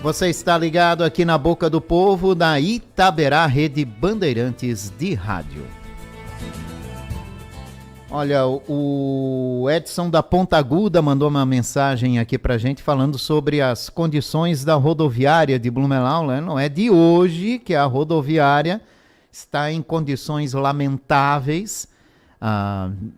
Você está ligado aqui na Boca do Povo, da Itaberá Rede Bandeirantes de Rádio. Olha, o Edson da Ponta Aguda mandou uma mensagem aqui pra gente falando sobre as condições da rodoviária de Blumenau, né? Não é de hoje que a rodoviária está em condições lamentáveis.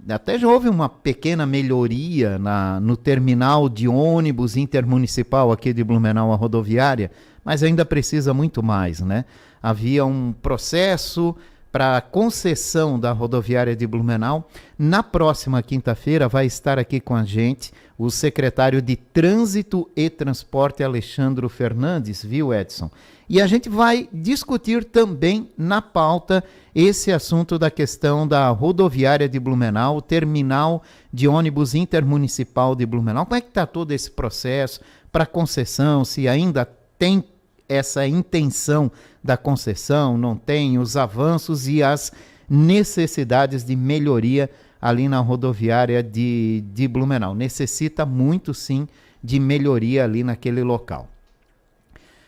Até já houve uma pequena melhoria no terminal de ônibus intermunicipal aqui de Blumenau, a rodoviária, mas ainda precisa muito mais, né? Havia um processo para a concessão da rodoviária de Blumenau. Na próxima quinta-feira vai estar aqui com a gente o secretário de Trânsito e Transporte, Alexandre Fernandes, viu, Edson? E a gente vai discutir também na pauta esse assunto da questão da rodoviária de Blumenau, o terminal de ônibus intermunicipal de Blumenau. Como é que está todo esse processo para concessão, se ainda tem essa intenção da concessão, não tem, os avanços e as necessidades de melhoria ali na rodoviária de Blumenau. Necessita muito, sim, de melhoria ali naquele local.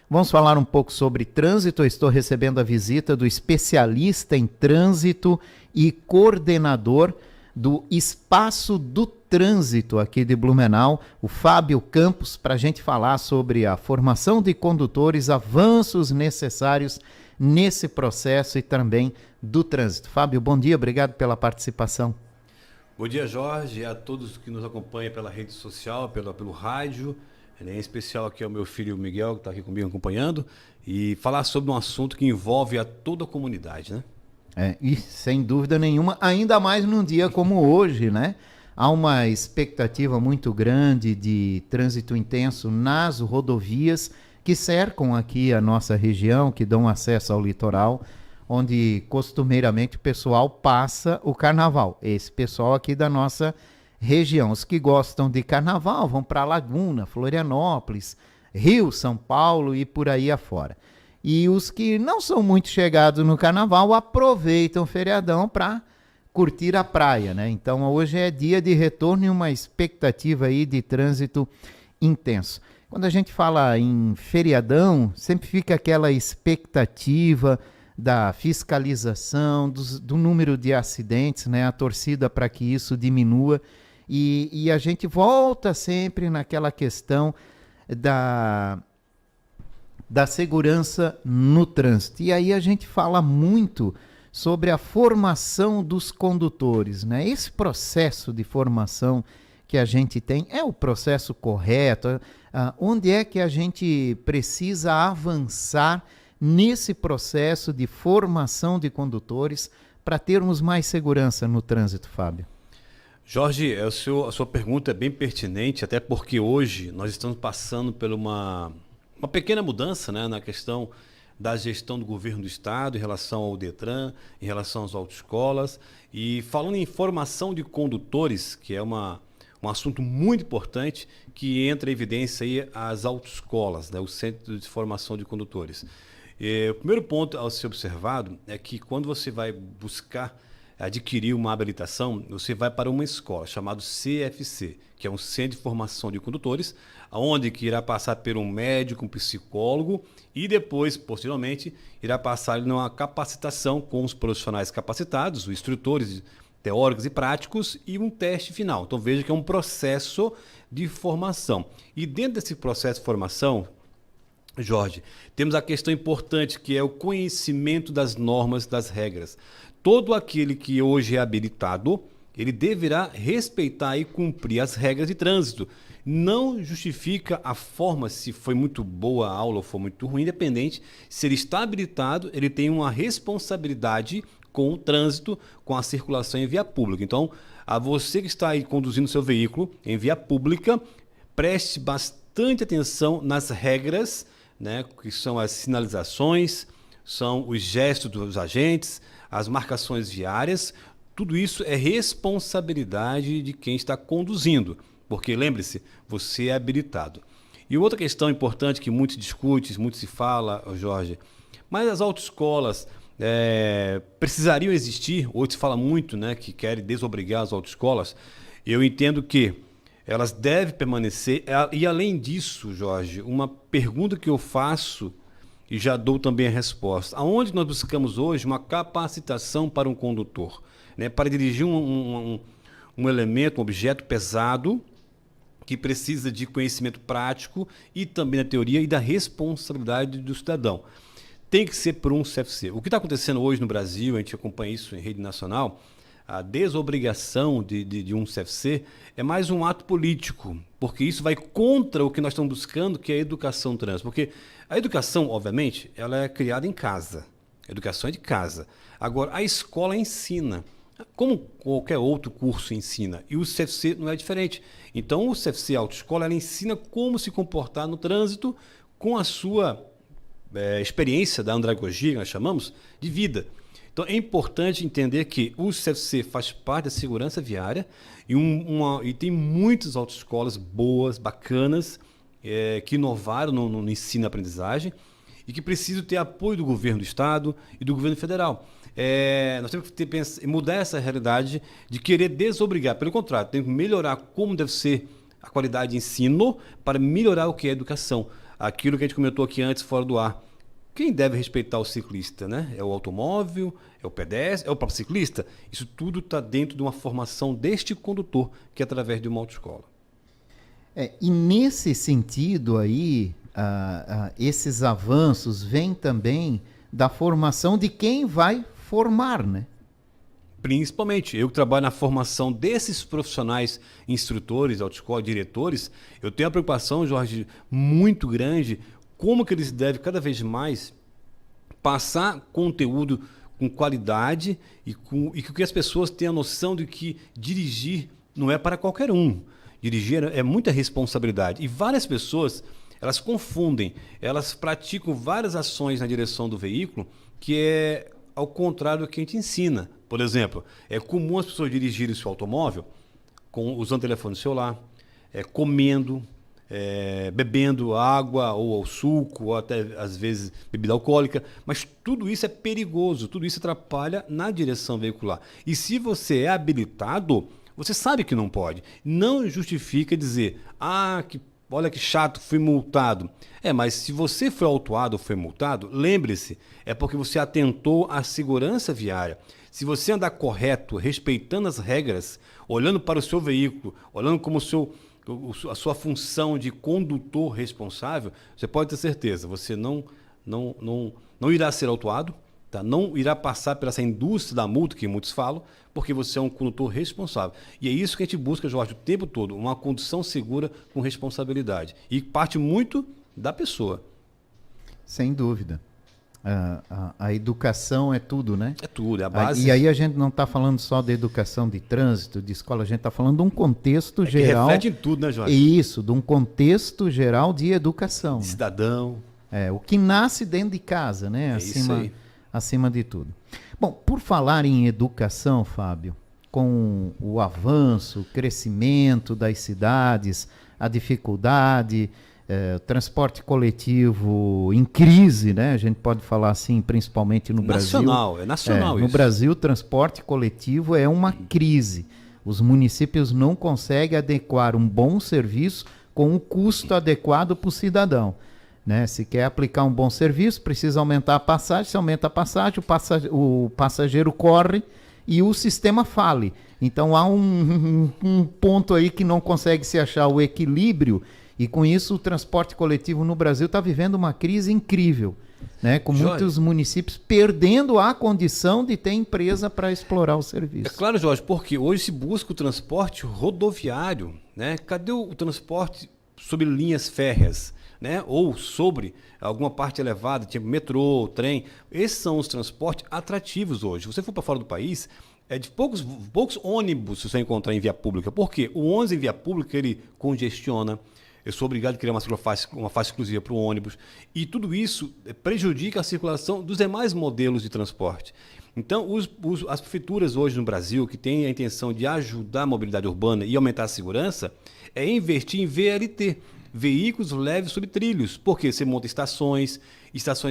Vamos falar um pouco sobre trânsito. Eu estou recebendo a visita do especialista em trânsito e coordenador do Espaço do Trânsito aqui de Blumenau, o Fábio Campos, para a gente falar sobre a formação de condutores, avanços necessários nesse processo e também do trânsito. Fábio, bom dia, obrigado pela participação. Bom dia, Jorge, a todos que nos acompanham pela rede social, pelo rádio, em especial aqui ao meu filho Miguel, que está aqui comigo acompanhando, e falar sobre um assunto que envolve a toda a comunidade, né? E sem dúvida nenhuma, ainda mais num dia como hoje, né? Há uma expectativa muito grande de trânsito intenso nas rodovias que cercam aqui a nossa região, que dão acesso ao litoral, onde costumeiramente o pessoal passa o carnaval. Esse pessoal aqui da nossa região. Os que gostam de carnaval vão para Laguna, Florianópolis, Rio, São Paulo e por aí afora. E os que não são muito chegados no carnaval aproveitam o feriadão para curtir a praia, né? Então hoje é dia de retorno e uma expectativa aí de trânsito intenso. Quando a gente fala em feriadão, sempre fica aquela expectativa da fiscalização, do número de acidentes, né? A torcida para que isso diminua e a gente volta sempre naquela questão da segurança no trânsito. E aí a gente fala muito sobre a formação dos condutores, né? Esse processo de formação que a gente tem é o processo correto? Onde é que a gente precisa avançar nesse processo de formação de condutores para termos mais segurança no trânsito, Fábio? Jorge, a sua pergunta é bem pertinente, até porque hoje nós estamos passando por uma pequena mudança, né, na questão da gestão do governo do estado em relação ao Detran, em relação às autoescolas. E falando em formação de condutores, que é um assunto muito importante, que entra em evidência aí as autoescolas, né, o Centro de Formação de Condutores. O primeiro ponto a ser observado é que quando você vai buscar adquirir uma habilitação, você vai para uma escola chamada CFC, que é um Centro de Formação de Condutores, onde que irá passar por um médico, um psicólogo e depois, posteriormente, irá passar numa capacitação com os profissionais capacitados, os instrutores teóricos e práticos e um teste final. Então veja que é um processo de formação. E dentro desse processo de formação, Jorge, temos a questão importante que é o conhecimento das normas, das regras. Todo aquele que hoje é habilitado, ele deverá respeitar e cumprir as regras de trânsito. Não justifica a forma, se foi muito boa a aula ou foi muito ruim, independente. Se ele está habilitado, ele tem uma responsabilidade com o trânsito, com a circulação em via pública. Então, a você que está aí conduzindo seu veículo em via pública, preste bastante atenção nas regras, né, que são as sinalizações, são os gestos dos agentes, as marcações viárias. Tudo isso é responsabilidade de quem está conduzindo, porque lembre-se, você é habilitado. E outra questão importante que muito se discute, muito se fala, Jorge, mas as autoescolas precisariam existir, hoje se fala muito, né, que querem desobrigar as autoescolas. Eu entendo que elas devem permanecer. E além disso, Jorge, uma pergunta que eu faço e já dou também a resposta. Aonde nós buscamos hoje uma capacitação para um condutor, né? Para dirigir um elemento, um objeto pesado, que precisa de conhecimento prático e também da teoria e da responsabilidade do cidadão. Tem que ser por um CFC. O que está acontecendo hoje no Brasil, a gente acompanha isso em rede nacional, a desobrigação de um CFC é mais um ato político, porque isso vai contra o que nós estamos buscando, que é a educação no trânsito. Porque a educação, obviamente, ela é criada em casa. A educação é de casa. Agora, a escola ensina, como qualquer outro curso ensina, e o CFC não é diferente. Então, o CFC Autoescola, ela ensina como se comportar no trânsito com a sua experiência da andragogia, que nós chamamos, de vida. Então, é importante entender que o CFC faz parte da segurança viária e tem muitas autoescolas boas, bacanas, que inovaram no ensino e aprendizagem e que precisam ter apoio do governo do Estado e do governo federal. Nós temos que mudar essa realidade de querer desobrigar. Pelo contrário, temos que melhorar como deve ser a qualidade de ensino para melhorar o que é educação. Aquilo que a gente comentou aqui antes, fora do ar. Quem deve respeitar o ciclista, né? É o automóvel, é o pedestre, é o próprio ciclista? Isso tudo está dentro de uma formação deste condutor, que é através de uma autoescola. E nesse sentido aí, esses avanços vêm também da formação de quem vai formar, né? Principalmente, eu que trabalho na formação desses profissionais, instrutores, autoescola, diretores, eu tenho a preocupação, Jorge, muito grande, como que eles devem cada vez mais passar conteúdo com qualidade e que as pessoas tenham a noção de que dirigir não é para qualquer um. Dirigir é muita responsabilidade. E várias pessoas, elas confundem, elas praticam várias ações na direção do veículo que é ao contrário do que a gente ensina. Por exemplo, é comum as pessoas dirigirem seu automóvel usando telefone celular, comendo, bebendo água ou suco, ou até às vezes bebida alcoólica, mas tudo isso é perigoso, tudo isso atrapalha na direção veicular. E se você é habilitado, você sabe que não pode. Não justifica dizer, olha que chato, fui multado. Mas se você foi autuado ou foi multado, lembre-se, é porque você atentou à segurança viária. Se você andar correto, respeitando as regras, olhando para o seu veículo, olhando como a sua função de condutor responsável, você pode ter certeza, você não irá ser autuado, tá? Não irá passar por essa indústria da multa que muitos falam, porque você é um condutor responsável. E é isso que a gente busca, Jorge, o tempo todo, uma condução segura com responsabilidade. E parte muito da pessoa. Sem dúvida. A educação é tudo, né? É tudo, é a base. E aí a gente não está falando só de educação de trânsito, de escola, a gente está falando de um contexto geral. Que reflete em tudo, né, Jorge? Isso, de um contexto geral de educação. De cidadão. O que nasce dentro de casa, né? Acima de tudo. Bom, por falar em educação, Fábio, com o avanço, o crescimento das cidades, a dificuldade, transporte coletivo em crise, né? A gente pode falar assim, principalmente no Brasil. É nacional isso. No Brasil, o transporte coletivo é uma crise. Os municípios não conseguem adequar um bom serviço com um custo adequado para o cidadão. Né? Se quer aplicar um bom serviço, precisa aumentar a passagem. Se aumenta a passagem, o passageiro corre e o sistema fale. Então há um ponto aí que não consegue se achar o equilíbrio, e com isso o transporte coletivo no Brasil está vivendo uma crise incrível, né? Com muitos municípios perdendo a condição de ter empresa para explorar o serviço. É claro, Jorge, porque hoje se busca o transporte rodoviário, né? Cadê o transporte sobre linhas férreas? Né? Ou sobre alguma parte elevada, tipo metrô, trem. Esses são os transportes atrativos hoje. Se você for para fora do país, de poucos ônibus você vai encontrar em via pública. Por quê? O ônibus em via pública, ele congestiona. Eu sou obrigado a criar uma faixa exclusiva para o ônibus. E tudo isso prejudica a circulação dos demais modelos de transporte. Então, as prefeituras hoje no Brasil, que têm a intenção de ajudar a mobilidade urbana e aumentar a segurança, é investir em VLT. Veículos leves sobre trilhos, porque você monta estações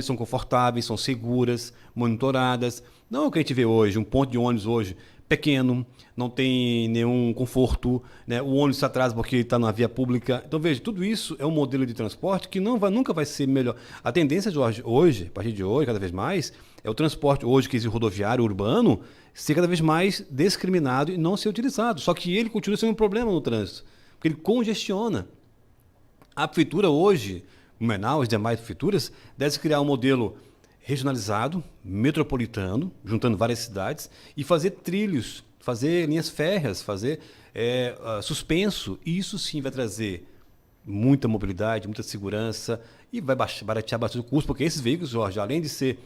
são confortáveis, são seguras, monitoradas. Não é o que a gente vê hoje, um ponto de ônibus hoje pequeno, não tem nenhum conforto, né? O ônibus se atrasa porque está na via pública. Então, veja, tudo isso é um modelo de transporte que nunca vai ser melhor. A tendência, Jorge, hoje, a partir de hoje, cada vez mais, é o transporte hoje que existe rodoviário urbano ser cada vez mais discriminado e não ser utilizado. Só que ele continua sendo um problema no trânsito, porque ele congestiona. A prefeitura hoje, Blumenau, as demais prefeituras, deve criar um modelo regionalizado, metropolitano, juntando várias cidades, e fazer trilhos, fazer linhas férreas, fazer suspenso. E isso sim vai trazer muita mobilidade, muita segurança e vai baratear bastante o custo, porque esses veículos, Jorge, além de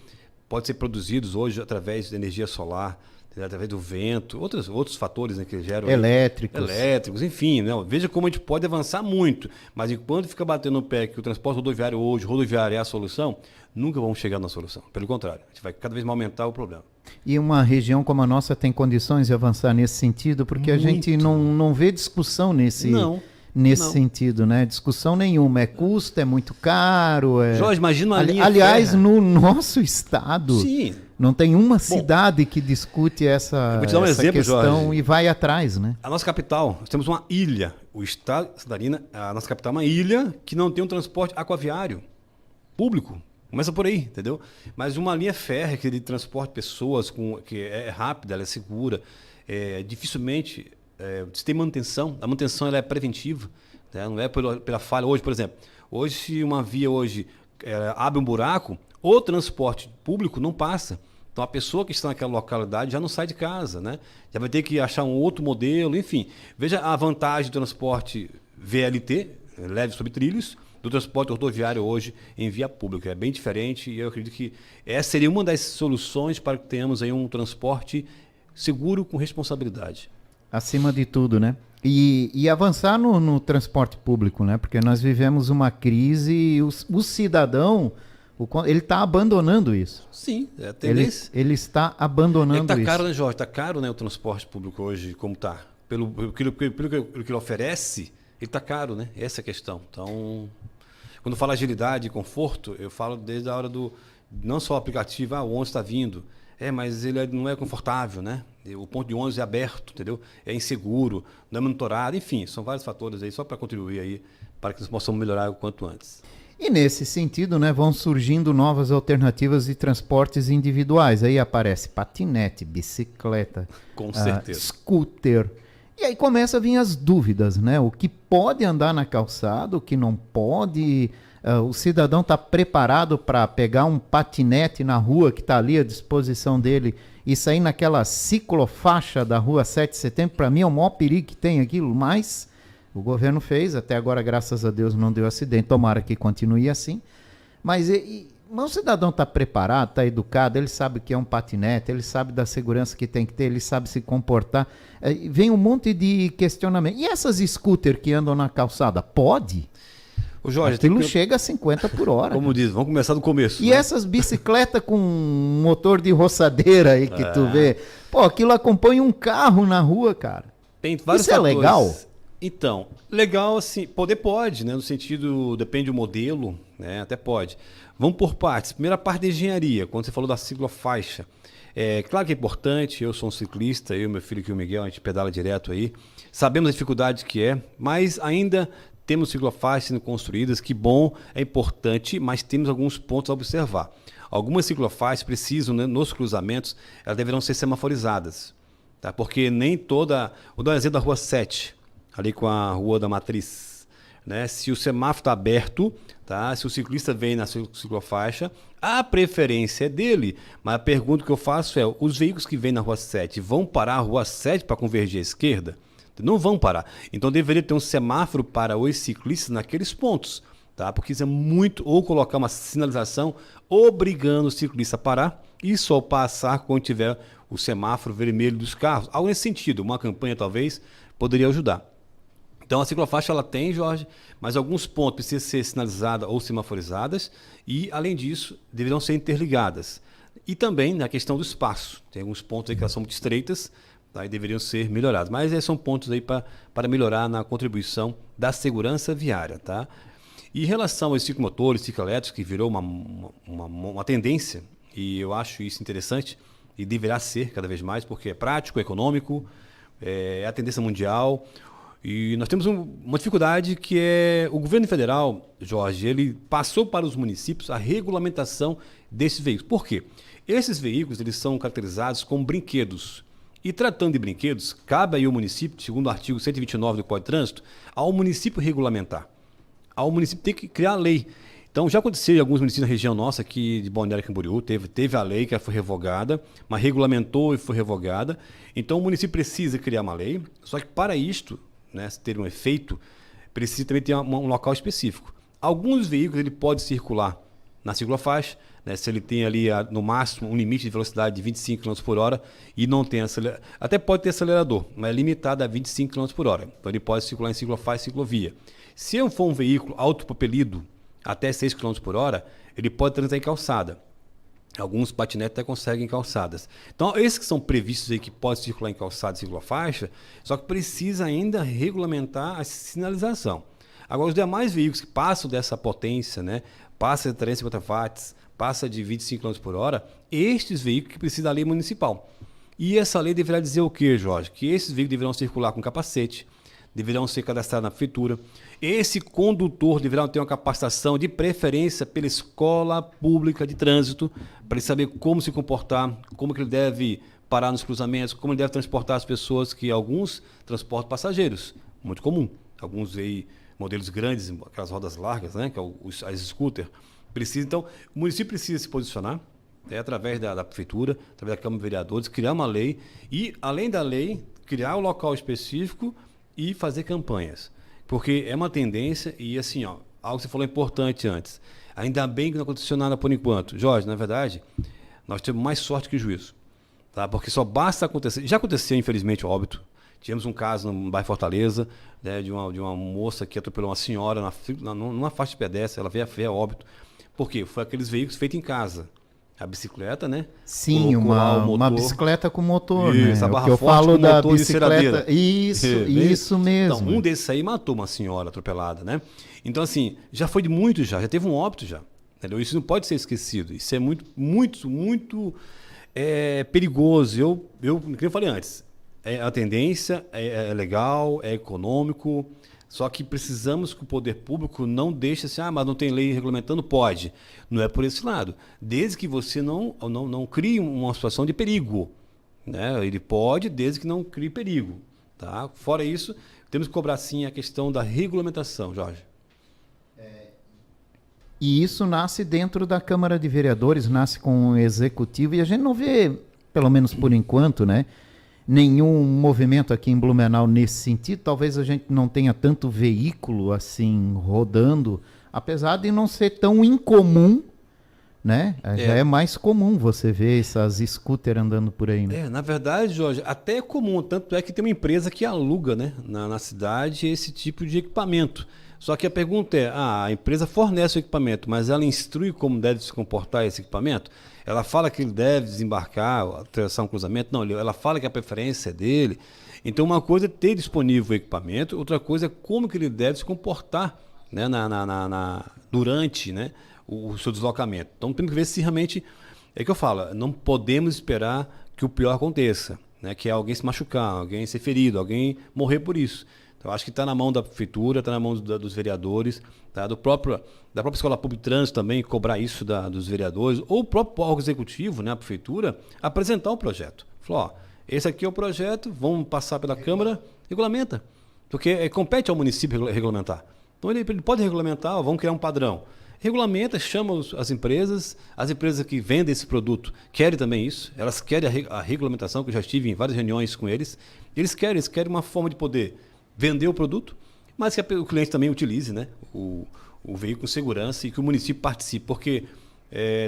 pode ser produzidos hoje através de energia solar, através do vento, outros fatores, né, que geram elétricos, enfim, né? Veja como a gente pode avançar muito, mas enquanto fica batendo no pé que o transporte rodoviário hoje, é a solução, nunca vamos chegar na solução. Pelo contrário, a gente vai cada vez mais aumentar o problema. E uma região como a nossa tem condições de avançar nesse sentido, porque a gente não vê discussão nesse sentido, né? Discussão nenhuma. É custo, é muito caro. Jorge, imagina uma linha aliás, ferra. No nosso estado, sim, não tem uma cidade que discute essa questão, Jorge, e vai atrás, né? A nossa capital, nós temos uma ilha. O estado de Santa Catarina, a nossa capital é uma ilha que não tem um transporte aquaviário público. Começa por aí, entendeu? Mas uma linha férrea que de transporte pessoas, que é rápida, ela é segura, dificilmente se tem manutenção. A manutenção ela é preventiva, né? Não é pela falha. Hoje, por exemplo, se uma via abre um buraco, o transporte público não passa. Então a pessoa que está naquela localidade já não sai de casa, né? Já vai ter que achar um outro modelo, enfim. Veja a vantagem do transporte VLT, leve sobre trilhos, do transporte rodoviário hoje em via pública. É bem diferente e eu acredito que essa seria uma das soluções para que tenhamos aí um transporte seguro com responsabilidade. Acima de tudo, né? E avançar no transporte público, né? Porque nós vivemos uma crise e o cidadão, ele está abandonando isso. Sim, é a tendência. Ele está abandonando isso. Está caro, né, Jorge? Está caro, né, o transporte público hoje, como está. Pelo que ele oferece, ele está caro, né? Essa é a questão. Então, quando eu falo agilidade e conforto, eu falo desde a hora não só o aplicativo, o ônibus está vindo. Mas ele não é confortável, né? O ponto de ônibus é aberto, entendeu? É inseguro, não é monitorado, enfim, são vários fatores aí, só para contribuir aí, para que nós possamos melhorar o quanto antes. E nesse sentido, né, vão surgindo novas alternativas de transportes individuais. Aí aparece patinete, bicicleta, com certeza, scooter. E aí começam a vir as dúvidas, né? O que pode andar na calçada, o que não pode. O cidadão está preparado para pegar um patinete na rua que está ali à disposição dele e sair naquela ciclofaixa da rua 7 de setembro. Para mim é o maior perigo que tem aquilo, mas o governo fez, até agora, graças a Deus, não deu acidente, tomara que continue assim. Mas o cidadão está preparado, está educado, ele sabe o que é um patinete, ele sabe da segurança que tem que ter, ele sabe se comportar. Vem um monte de questionamento. E essas scooters que andam na calçada, pode? O Jorge, aquilo chega a 50 por hora. Como diz, vamos começar do começo. E essas bicicletas com motor de roçadeira aí que tu vê, pô, aquilo acompanha um carro na rua, cara. Tem vários Isso fatores. É legal? Então, legal assim, pode, né? No sentido, depende do modelo, né? Até pode. Vamos por partes. Primeira parte da engenharia, quando você falou da ciclofaixa. Claro que é importante, eu sou um ciclista, eu, meu filho aqui, o Miguel, a gente pedala direto aí. Sabemos a dificuldade que é, mas ainda temos ciclofaixas sendo construídas, que bom, é importante, mas temos alguns pontos a observar. Algumas ciclofaixas precisam, né, nos cruzamentos, elas deverão ser semaforizadas, tá? Porque nem toda... Vou dar um exemplo da Rua 7, ali com a Rua da Matriz, né? Se o semáforo está aberto, tá? Se o ciclista vem na ciclofaixa, a preferência é dele, mas a pergunta que eu faço é, os veículos que vêm na Rua 7 vão parar a Rua 7 para convergir à esquerda? Não vão parar. Então deveria ter um semáforo para os ciclistas naqueles pontos, tá? Porque isso é muito... Ou colocar uma sinalização obrigando o ciclista a parar e só passar quando tiver o semáforo vermelho dos carros. Algo nesse sentido. Uma campanha talvez poderia ajudar. Então a ciclofaixa ela tem, Jorge, mas alguns pontos precisam ser sinalizadas ou semaforizadas e, além disso, deverão ser interligadas. E também na questão do espaço. Tem alguns pontos aí que elas são muito estreitas, tá, e deveriam ser melhorados. Mas esses são pontos aí para melhorar na contribuição da segurança viária. Tá? E em relação aos ciclomotores, cicloelétricos, que virou uma tendência, e eu acho isso interessante, e deverá ser cada vez mais, porque é prático, é econômico, é a tendência mundial. E nós temos uma dificuldade que é o governo federal, Jorge, ele passou para os municípios a regulamentação desses veículos. Por quê? Esses veículos eles são caracterizados como brinquedos. E tratando de brinquedos, cabe aí ao município, segundo o artigo 129 do Código de Trânsito, ao município regulamentar. Ao município ter que criar a lei. Então já aconteceu em alguns municípios da região nossa aqui de Balneário Camboriú, teve a lei que foi revogada, mas regulamentou e foi revogada. Então o município precisa criar uma lei, só que para isto, né, se ter um efeito, precisa também ter um local específico. Alguns veículos ele pode circular na ciclofaixa, né, se ele tem ali no máximo um limite de velocidade de 25 km por hora e não tem acelerador, até pode ter acelerador, mas é limitado a 25 km por hora. Então ele pode circular em ciclofaixa e ciclovia. Se for um veículo autopropelido até 6 km por hora, ele pode transitar em calçada. Alguns patinetes até conseguem em calçadas. Então, esses que são previstos aí que podem circular em calçada e ciclofaixa, só que precisa ainda regulamentar a sinalização. Agora, os demais veículos que passam dessa potência, né, passa de 350 watts, passa de 25 km por hora, estes veículos que precisam da lei municipal. E essa lei deverá dizer o quê, Jorge? Que esses veículos deverão circular com capacete, deverão ser cadastrados na prefeitura. Esse condutor deverá ter uma capacitação de preferência pela escola pública de trânsito, para ele saber como se comportar, como que ele deve parar nos cruzamentos, como ele deve transportar as pessoas, que alguns transportam passageiros, muito comum. Alguns aí, modelos grandes, aquelas rodas largas, né, que é as scooter, precisa. Então, o município precisa se posicionar, através da prefeitura, através da Câmara de Vereadores, criar uma lei e, além da lei, criar um local específico e fazer campanhas. Porque é uma tendência e, assim, ó, algo que você falou importante antes. Ainda bem que não aconteceu nada por enquanto. Jorge, na verdade, nós temos mais sorte que juízo. Tá? Porque só basta acontecer. Já aconteceu, infelizmente, óbito. Tivemos um caso no bairro Fortaleza, né, de uma moça que atropelou uma senhora numa faixa de pedestre. Ela veio a óbito. Por quê? Foi aqueles veículos feitos em casa. A bicicleta, né? Sim, uma bicicleta com motor, isso, né? A barra o que eu forte falo com da motor bicicleta. Isso mesmo. Então, um desses aí matou uma senhora atropelada, né? Então, assim, já foi de muito já teve um óbito já. Entendeu? Isso não pode ser esquecido. Isso é muito, muito, muito perigoso. Como eu falei antes, a tendência é legal, é econômico. Só que precisamos que o poder público não deixe assim, mas não tem lei regulamentando, pode. Não é por esse lado. Desde que você não crie uma situação de perigo. Né? Ele pode, desde que não crie perigo. Tá? Fora isso, temos que cobrar sim a questão da regulamentação, Jorge. E isso nasce dentro da Câmara de Vereadores, nasce com o Executivo, e a gente não vê, pelo menos por enquanto, né, nenhum movimento aqui em Blumenau nesse sentido. Talvez a gente não tenha tanto veículo assim rodando, apesar de não ser tão incomum, né? Já é mais comum você ver essas scooter andando por aí, né? Na verdade, Jorge, até é comum, tanto é que tem uma empresa que aluga, né, na cidade esse tipo de equipamento. Só que a pergunta é, a empresa fornece o equipamento, mas ela instrui como deve se comportar esse equipamento? Ela fala que ele deve desembarcar, atravessar um cruzamento? Não, ela fala que a preferência é dele. Então, uma coisa é ter disponível o equipamento, outra coisa é como que ele deve se comportar, né, durante, né, o seu deslocamento. Então, temos que ver se realmente, é que eu falo, não podemos esperar que o pior aconteça, né, que é alguém se machucar, alguém ser ferido, alguém morrer por isso. Então, acho que está na mão da prefeitura, está na mão dos vereadores, tá? Da própria Escola Pública de Trânsito também, cobrar isso dos vereadores, ou o próprio órgão executivo, né, a prefeitura, apresentar o projeto. Falar, ó, esse aqui é o projeto, vamos passar pela Câmara, regulamenta. Porque compete ao município regulamentar. Então, ele pode regulamentar, ó, vamos criar um padrão. Regulamenta, chama as empresas que vendem esse produto querem também isso, elas querem a regulamentação, que eu já estive em várias reuniões com eles, eles querem uma forma de poder vender o produto, mas que o cliente também utilize, né, o veículo com segurança e que o município participe, porque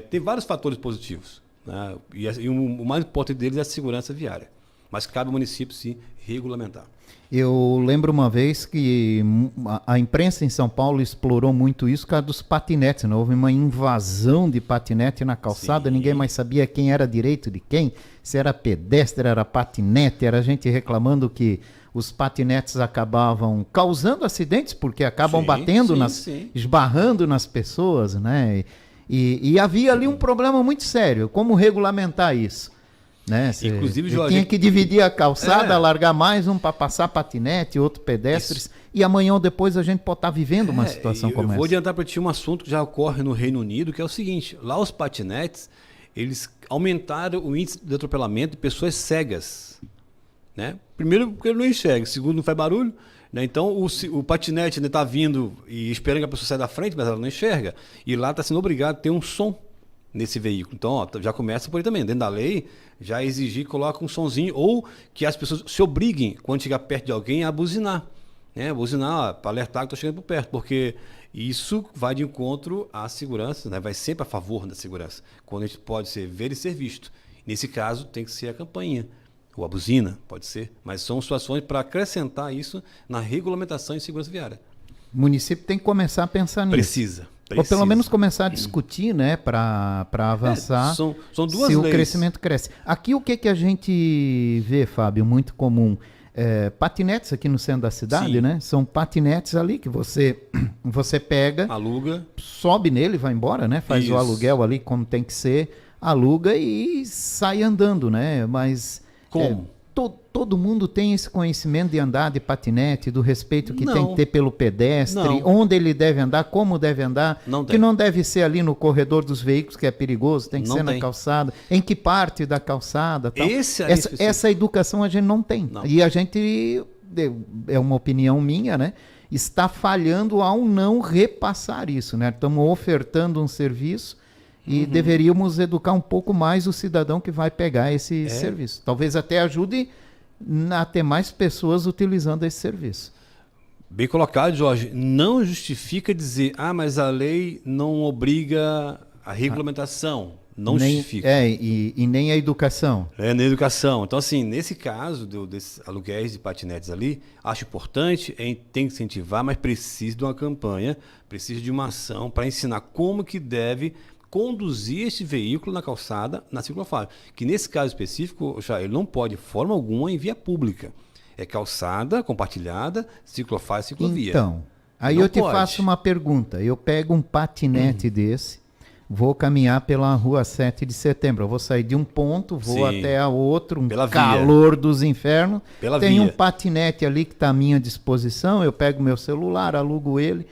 tem vários fatores positivos, né, e o mais importante deles é a segurança viária, mas cabe ao município sim regulamentar. Eu lembro uma vez que a imprensa em São Paulo explorou muito isso por causa dos patinetes, né? Houve uma invasão de patinete na calçada, sim. Ninguém mais sabia quem era direito de quem, se era pedestre, era patinete, era gente reclamando que os patinetes acabavam causando acidentes, porque acabam batendo, esbarrando nas pessoas, né? E havia ali um problema muito sério, como regulamentar isso? Né? Inclusive, Você Jorge, tinha que dividir a calçada, largar mais um para passar patinete, outro pedestres, e amanhã ou depois a gente pode estar vivendo uma situação como eu essa. vou adiantar para ti um assunto que já ocorre no Reino Unido, que é o seguinte: lá os patinetes, eles aumentaram o índice de atropelamento de pessoas cegas. Né? Primeiro, porque ele não enxerga, segundo, não faz barulho. Né? Então, o patinete está vindo e esperando que a pessoa saia da frente, mas ela não enxerga. E lá está sendo obrigado a ter um som nesse veículo. Então, ó, já começa por aí também. Dentro da lei, já exigir que coloque um sonzinho ou que as pessoas se obriguem, quando chegar perto de alguém, a buzinar. Né? Buzinar para alertar que estou chegando por perto, porque isso vai de encontro à segurança, né? Vai sempre a favor da segurança. Quando a gente pode ser ver e ser visto. Nesse caso, tem que ser a campainha. Ou a buzina, pode ser. Mas são situações para acrescentar isso na regulamentação em segurança viária. O município tem que começar a pensar nisso. Precisa. Ou pelo menos começar a discutir, né, para avançar, são duas se leis. o crescimento cresce. Aqui o que a gente vê, Fábio, muito comum, patinetes aqui no centro da cidade, Sim. né? São patinetes ali que você pega, Aluga. sobe nele, vai embora, né? Faz Isso. o aluguel ali como tem que ser, aluga e sai andando, né? Mas Como? todo mundo tem esse conhecimento de andar de patinete, do respeito que Não. tem que ter pelo pedestre, Não. onde ele deve andar, como deve andar, Não que tem. não deve ser ali no corredor dos veículos, que é perigoso, tem que Não ser na tem. calçada, em que parte da calçada, tal. Esse ali específico. Essa educação a gente não tem. Não. E a gente, é uma opinião minha, né? Está falhando ao não repassar isso, né? Estamos ofertando um serviço e deveríamos educar um pouco mais o cidadão que vai pegar esse serviço. Talvez até ajude a ter mais pessoas utilizando esse serviço. Bem colocado, Jorge. Não justifica dizer, mas a lei não obriga a regulamentação. Não justifica. E nem a educação. Na educação. Então, assim, nesse caso desses aluguéis de patinetes ali, acho importante, tem que incentivar, mas precisa de uma campanha, precisa de uma ação para ensinar como que deve conduzir esse veículo na calçada, na ciclofaixa. Que nesse caso específico, ele não pode, de forma alguma, em via pública. É calçada, compartilhada, ciclofaixa, ciclovia. Então, aí Não eu te pode. faço uma pergunta. Eu pego um patinete desse, vou caminhar pela rua 7 de setembro. Eu vou sair de um ponto, vou Sim. até a outro, Pela via. calor dos infernos. Pela Tem via. um patinete ali que está à minha disposição, eu pego meu celular, alugo ele,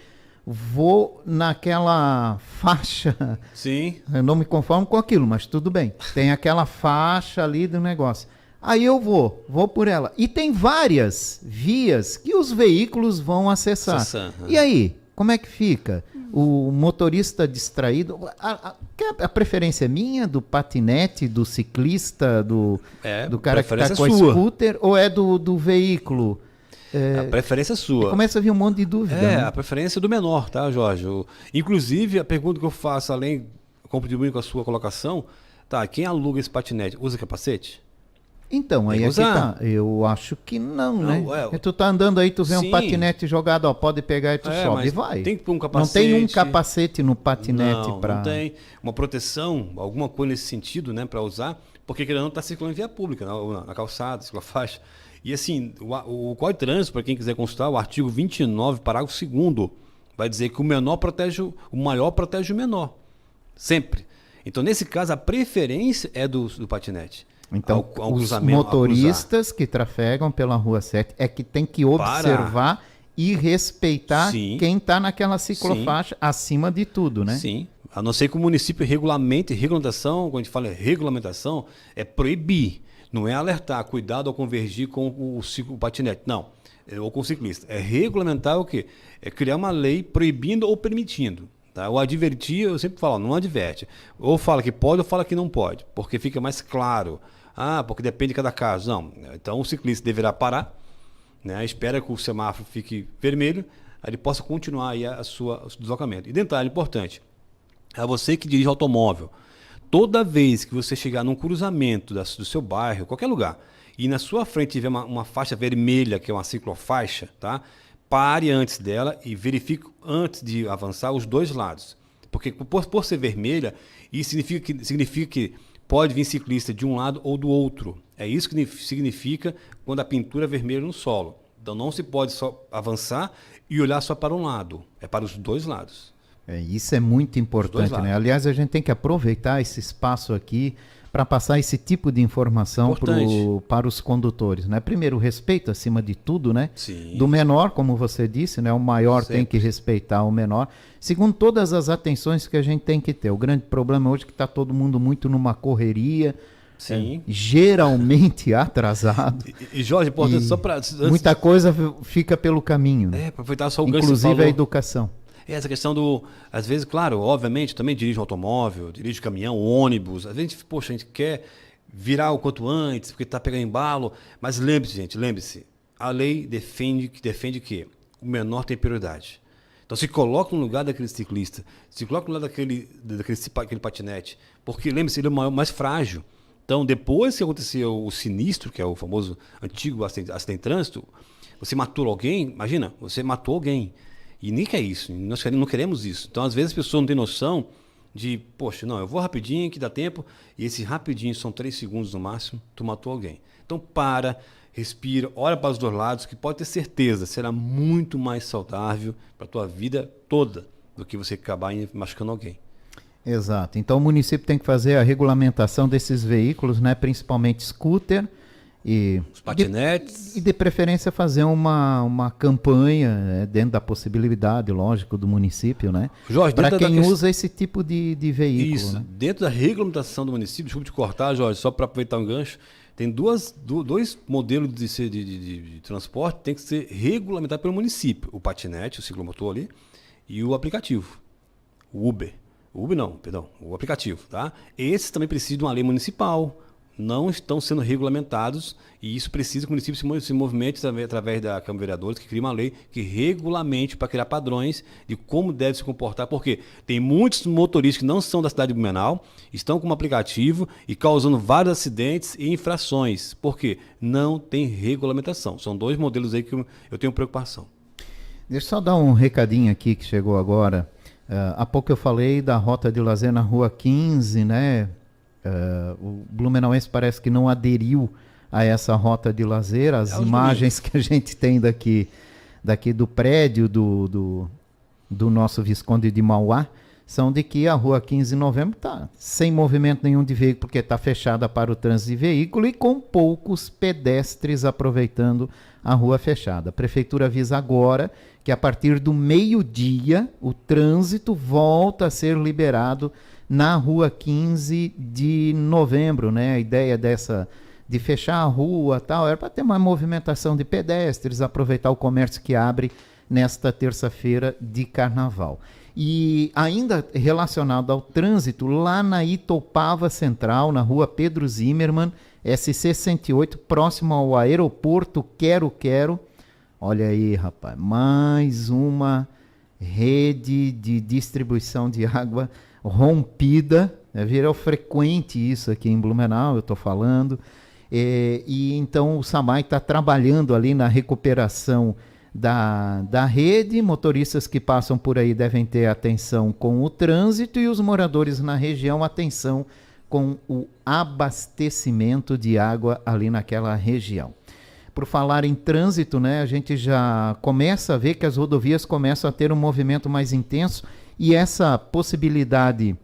vou naquela faixa. Sim. Eu não me conformo com aquilo, mas tudo bem. Tem aquela faixa ali do negócio. Aí eu vou por ela. E tem várias vias que os veículos vão acessar. E aí, como é que fica? O motorista distraído. A preferência é minha, do patinete, do ciclista, do cara que está com a scooter, ou é do veículo? A preferência é sua. Começa a vir um monte de dúvida. Né? A preferência do menor, tá, Jorge? Inclusive, a pergunta que eu faço, além de contribuir com a sua colocação, quem aluga esse patinete, usa capacete? Então, aí aqui tá. Eu acho que não, né? Tu tá andando aí, tu vê um patinete jogado, pode pegar e tu sobe e vai. Tem que pôr um capacete. Não tem um capacete no patinete para... Não tem uma proteção, alguma coisa nesse sentido, né, para usar, porque querendo não tá circulando em via pública, na calçada, ciclofaixa. E assim, o Código de Trânsito, para quem quiser consultar, o artigo 29, parágrafo 2º, vai dizer que o maior protege o menor. Sempre. Então, nesse caso, a preferência é do patinete. Então, os motoristas que trafegam pela Rua 7 é que tem que observar e respeitar quem está naquela ciclofaixa acima de tudo, né? Sim. A não ser que o município regulamentação, quando a gente fala regulamentação, é proibir. Não é alertar, cuidado ao convergir com o patinete. Não. Ou com o ciclista. É regulamentar o quê? É criar uma lei proibindo ou permitindo. Tá? Ou advertir, eu sempre falo, não adverte. Ou fala que pode ou fala que não pode. Porque fica mais claro. Porque depende de cada caso. Não. Então o ciclista deverá parar, né? Espera que o semáforo fique vermelho, aí ele possa continuar aí o seu deslocamento. E detalhe importante, a você que dirige automóvel, toda vez que você chegar num cruzamento do seu bairro, qualquer lugar, e na sua frente tiver uma faixa vermelha, que é uma ciclofaixa, tá? Pare antes dela e verifique antes de avançar os dois lados. Porque por ser vermelha, isso significa que pode vir ciclista de um lado ou do outro. É isso que significa quando a pintura é vermelha no solo. Então não se pode só avançar e olhar só para um lado. É para os dois lados. Isso é muito importante, né? Aliás, a gente tem que aproveitar esse espaço aqui para passar esse tipo de informação Importante. para os condutores, né? Primeiro, o respeito acima de tudo, né? Sim. Do menor, como você disse, né? O maior tem que respeitar o menor. Segundo, todas as atenções que a gente tem que ter. O grande problema hoje é que está todo mundo muito numa correria, Sim. geralmente atrasado. E Jorge, importante, só para... Muita coisa fica pelo caminho, né? Aproveitar só o gancho que você Inclusive falou. a educação. Essa questão do... Às vezes, claro, obviamente, também dirige um automóvel, dirige caminhão, ônibus. Às vezes, poxa, a gente quer virar o quanto antes, porque está pegando embalo. Mas lembre-se, gente, lembre-se. A lei defende que o menor tem prioridade. Então, se coloca no lugar daquele ciclista, se coloca no lugar daquele patinete. Porque, lembre-se, ele é o mais frágil. Então, depois que aconteceu o sinistro, que é o famoso antigo acidente de trânsito, você matou alguém, imagina, você matou alguém. E nem quer isso, nós não queremos isso. Então, às vezes, as pessoas não têm noção de, poxa, não, eu vou rapidinho, que dá tempo, e esse rapidinho são 3 segundos no máximo, tu matou alguém. Então, respira, olha para os dois lados, que pode ter certeza, será muito mais saudável para a tua vida toda do que você acabar machucando alguém. Exato. Então, o município tem que fazer a regulamentação desses veículos, né, principalmente scooter, e os patinetes. De preferência fazer uma campanha dentro da possibilidade, lógico, do município, né? Jorge, para quem usa esse tipo de veículo. Isso, né? Dentro da regulamentação do município, desculpa te cortar, Jorge, só para aproveitar um gancho, tem dois modelos de transporte que tem que ser regulamentados pelo município. O patinete, o ciclomotor ali, e o aplicativo, o Uber. O Uber não, perdão, o aplicativo, tá? Esses também precisam de uma lei municipal, não estão sendo regulamentados e isso precisa que o município se movimente através da Câmara de Vereadores, que cria uma lei que regulamente para criar padrões de como deve se comportar, porque tem muitos motoristas que não são da cidade de Blumenau, estão com um aplicativo e causando vários acidentes e infrações, porque não tem regulamentação. São 2 modelos aí que eu tenho preocupação. Deixa eu só dar um recadinho aqui que chegou agora. Há pouco eu falei da rota de lazer na Rua 15, né? O blumenauense parece que não aderiu a essa rota de lazer. As imagens que a gente tem daqui do prédio do nosso Visconde de Mauá são de que a Rua 15 de Novembro está sem movimento nenhum de veículo, porque está fechada para o trânsito de veículo e com poucos pedestres aproveitando a rua fechada. A Prefeitura avisa agora que a partir do meio-dia o trânsito volta a ser liberado na Rua 15 de Novembro, né? A ideia de fechar a rua tal era para ter uma movimentação de pedestres, aproveitar o comércio que abre nesta terça-feira de carnaval. E ainda relacionado ao trânsito, lá na Itopava Central, na Rua Pedro Zimmermann, SC 108, próximo ao aeroporto Quero-Quero. Olha aí, rapaz, mais uma rede de distribuição de água rompida, virou frequente isso aqui em Blumenau, eu estou falando, e então o SAMAI está trabalhando ali na recuperação da rede. Motoristas que passam por aí devem ter atenção com o trânsito e os moradores na região atenção com o abastecimento de água ali naquela região. Por falar em trânsito, né, a gente já começa a ver que as rodovias começam a ter um movimento mais intenso e essa possibilidade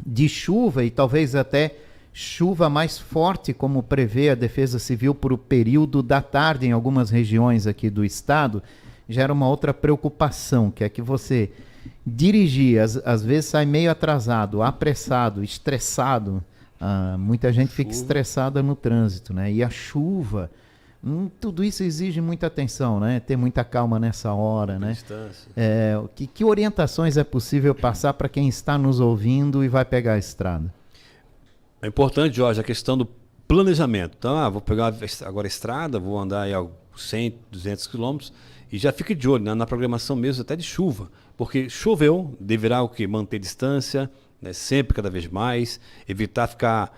de chuva e talvez até chuva mais forte, como prevê a Defesa Civil para o período da tarde em algumas regiões aqui do estado, gera uma outra preocupação, que é que você dirigir, às vezes sai meio atrasado, apressado, estressado. Muita gente fica estressada no trânsito, né? E a chuva, tudo isso exige muita atenção, né? Ter muita calma nessa hora, né? Que orientações é possível passar para quem está nos ouvindo e vai pegar a estrada? É importante, Jorge, a questão do planejamento. Então, vou pegar agora a estrada, vou andar aí a 100, 200 quilômetros e já fique de olho, né, na programação mesmo até de chuva, porque choveu, deverá o quê? Manter distância, né, sempre cada vez mais, evitar ficar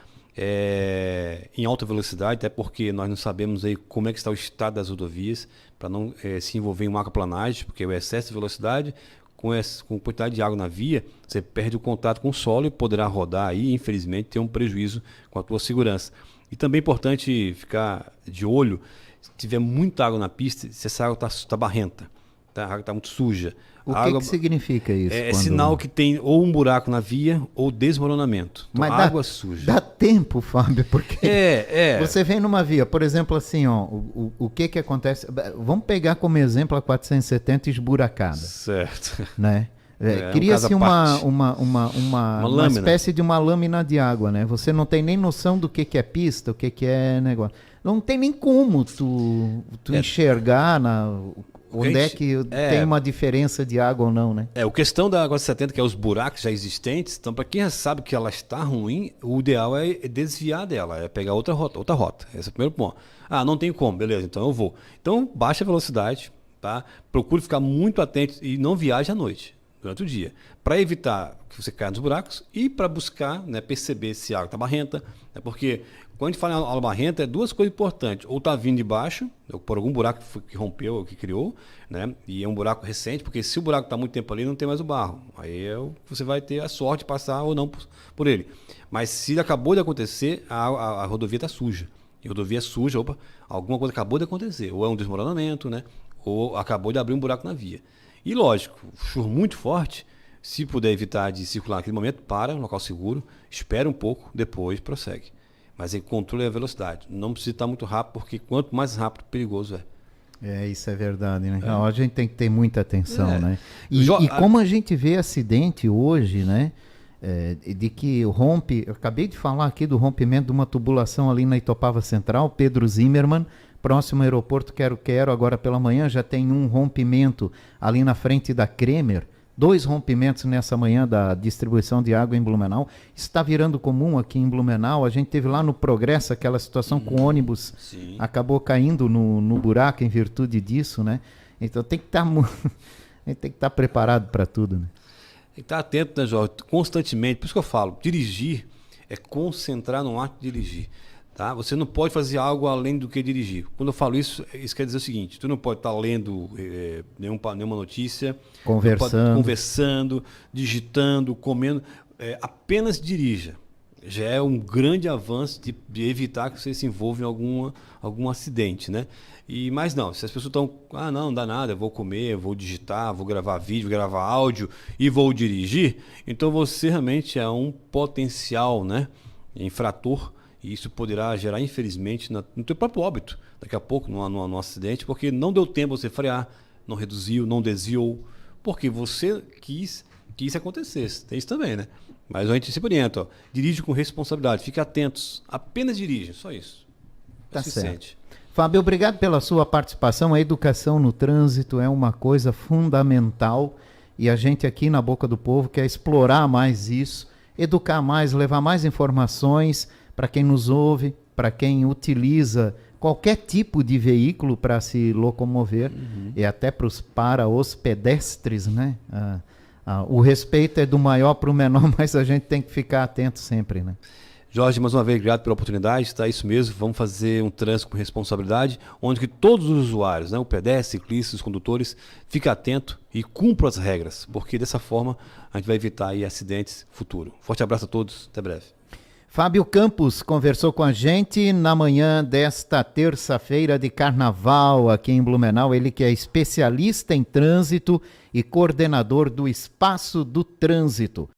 em alta velocidade, até porque nós não sabemos aí como é que está o estado das rodovias, para não se envolver em uma aquaplanagem, porque o excesso de velocidade, com quantidade de água na via, você perde o contato com o solo e poderá rodar aí e, infelizmente, ter um prejuízo com a tua segurança. E também é importante ficar de olho, se tiver muita água na pista, se essa água está barrenta. tá? A água está muito suja. O A água que significa isso? é sinal que tem ou um buraco na via ou desmoronamento. Então, Mas água suja. dá tempo, Fábio, porque É. você vem numa via, por exemplo, assim, ó, o que acontece? Vamos pegar como exemplo a 470 esburacada, Certo. né? Um Cria-se caso à parte. uma lâmina. espécie de uma lâmina de água, né? Você não tem nem noção do que é pista, o que é negócio. Não tem nem como tu enxergar onde é que tem uma diferença de água ou não, né? O questão da água 70, que é os buracos já existentes, então para quem já sabe que ela está ruim, o ideal é desviar dela, é pegar outra rota. Esse é o primeiro ponto. Ah, não tem como, beleza, então eu vou. Então baixa a velocidade, tá? Procure ficar muito atento e não viaje à noite, durante o dia, para evitar que você caia nos buracos e para buscar, né, perceber se a água está barrenta, né, porque quando a gente fala em água barrenta, é duas coisas importantes. Ou está vindo de baixo, ou por algum buraco que rompeu ou que criou, né? E é um buraco recente, porque se o buraco está muito tempo ali, não tem mais o barro. Aí você vai ter a sorte de passar ou não por ele. Mas se acabou de acontecer, a rodovia está suja. E a rodovia é suja, alguma coisa acabou de acontecer. Ou é um desmoronamento, né? Ou acabou de abrir um buraco na via. E lógico, chuva muito forte, se puder evitar de circular naquele momento, para no local seguro, espera um pouco, depois prossegue. Mas aí controle a velocidade. Não precisa estar muito rápido, porque quanto mais rápido, perigoso é. Isso é verdade, né? A gente tem que ter muita atenção, né? E Jo- como a gente vê acidente hoje, né? De que rompe, eu acabei de falar aqui do rompimento de uma tubulação ali na Itopava Central, Pedro Zimmermann, próximo ao aeroporto Quero-Quero, agora pela manhã já tem um rompimento ali na frente da Kremer, 2 rompimentos nessa manhã da distribuição de água em Blumenau. Está virando comum aqui em Blumenau. A gente teve lá no Progresso aquela situação com o ônibus, Sim. acabou caindo no buraco em virtude disso, né? Então tem que estar a gente tem que estar preparado para tudo, né? Tem que estar atento, né, Jorge? Constantemente. Por isso que eu falo, dirigir é concentrar no ato de dirigir. Tá? Você não pode fazer algo além do que dirigir. Quando eu falo isso, isso quer dizer o seguinte: tu não pode estar lendo nenhuma notícia, conversando, digitando, comendo. Apenas dirija. Já é um grande avanço de evitar que você se envolva em algum acidente, né? Mas não, se as pessoas estão, não dá nada, eu vou comer, eu vou digitar, vou gravar vídeo, gravar áudio e vou dirigir, então você realmente é um potencial, né, infrator. E isso poderá gerar, infelizmente, no teu próprio óbito, daqui a pouco, num acidente, porque não deu tempo você frear, não reduziu, não desviou, porque você quis que isso acontecesse. Tem isso também, né? Mas a gente sempre orienta, dirige com responsabilidade, fique atentos, apenas dirige, só isso. Tá certo. Fábio, obrigado pela sua participação. A educação no trânsito é uma coisa fundamental e a gente aqui na Boca do Povo quer explorar mais isso, educar mais, levar mais informações para quem nos ouve, para quem utiliza qualquer tipo de veículo para se locomover, e até para os pedestres, né? O respeito é do maior para o menor, mas a gente tem que ficar atento sempre, né? Jorge, mais uma vez, obrigado pela oportunidade, tá? Isso mesmo, vamos fazer um trânsito com responsabilidade, onde que todos os usuários, né, o pedestre, ciclistas, os condutores, fiquem atentos e cumpram as regras, porque dessa forma a gente vai evitar aí acidentes futuros. Forte abraço a todos, até breve. Fábio Campos conversou com a gente na manhã desta terça-feira de carnaval aqui em Blumenau. Ele que é especialista em trânsito e coordenador do Espaço do Trânsito.